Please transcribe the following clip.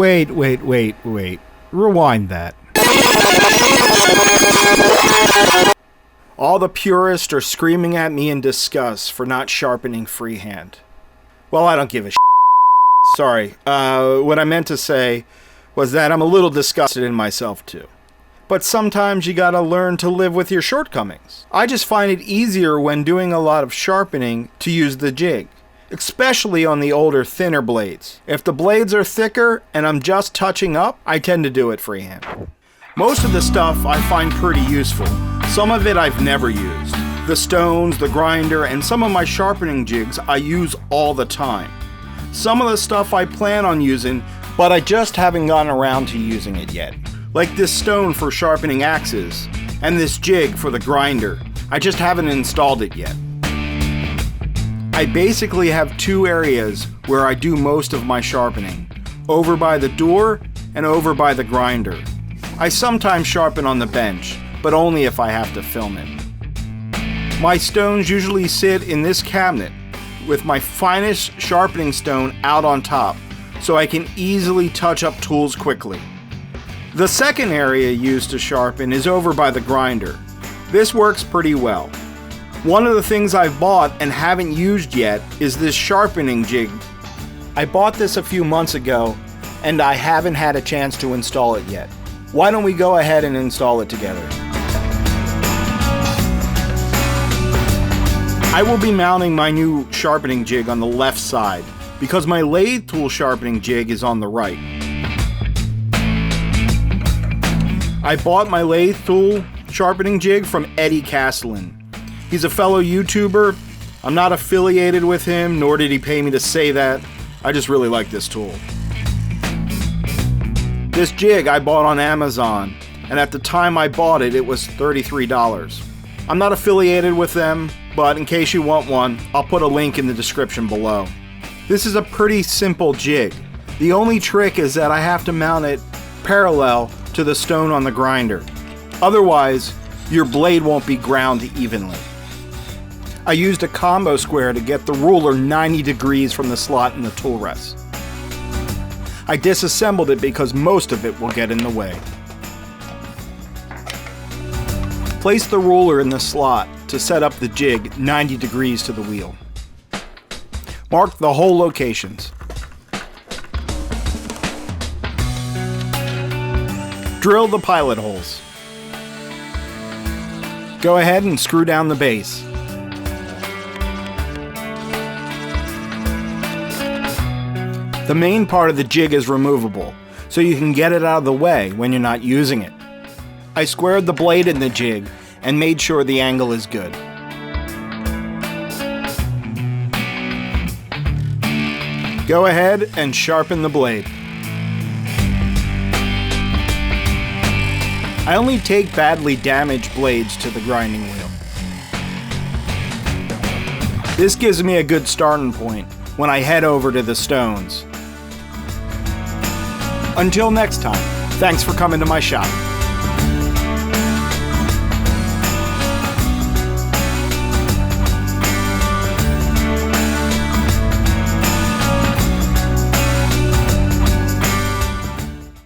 Wait. Rewind that. All the purists are screaming at me in disgust for not sharpening freehand. Well, I don't give a Sorry. What I meant to say was that I'm a little disgusted in myself too. But sometimes you gotta learn to live with your shortcomings. I just find it easier when doing a lot of sharpening to use the jig, especially on the older, thinner blades. If the blades are thicker and I'm just touching up, I tend to do it freehand. Most of the stuff I find pretty useful. Some of it I've never used. The stones, the grinder, and some of my sharpening jigs I use all the time. Some of the stuff I plan on using, but I just haven't gotten around to using it yet. Like this stone for sharpening axes, and this jig for the grinder. I just haven't installed it yet. I basically have two areas where I do most of my sharpening. Over by the door and over by the grinder. I sometimes sharpen on the bench, but only if I have to film it. My stones usually sit in this cabinet with my finest sharpening stone out on top, so I can easily touch up tools quickly. The second area used to sharpen is over by the grinder. This works pretty well. One of the things I've bought and haven't used yet is this sharpening jig. I bought this a few months ago and I haven't had a chance to install it yet. Why don't we go ahead and install it together? I will be mounting my new sharpening jig on the left side because my lathe tool sharpening jig is on the right. I bought my lathe tool sharpening jig from Eddie Castellan. He's a fellow YouTuber. I'm not affiliated with him, nor did he pay me to say that. I just really like this tool. This jig I bought on Amazon, and at the time I bought it, it was $33. I'm not affiliated with them, but in case you want one, I'll put a link in the description below. This is a pretty simple jig. The only trick is that I have to mount it parallel to the stone on the grinder. Otherwise, your blade won't be ground evenly. I used a combo square to get the ruler 90 degrees from the slot in the tool rest. I disassembled it because most of it will get in the way. Place the ruler in the slot to set up the jig 90 degrees to the wheel. Mark the whole locations. Drill the pilot holes. Go ahead and screw down the base. The main part of the jig is removable, so you can get it out of the way when you're not using it. I squared the blade in the jig and made sure the angle is good. Go ahead and sharpen the blade. I only take badly damaged blades to the grinding wheel. This gives me a good starting point when I head over to the stones. Until next time, thanks for coming to my shop.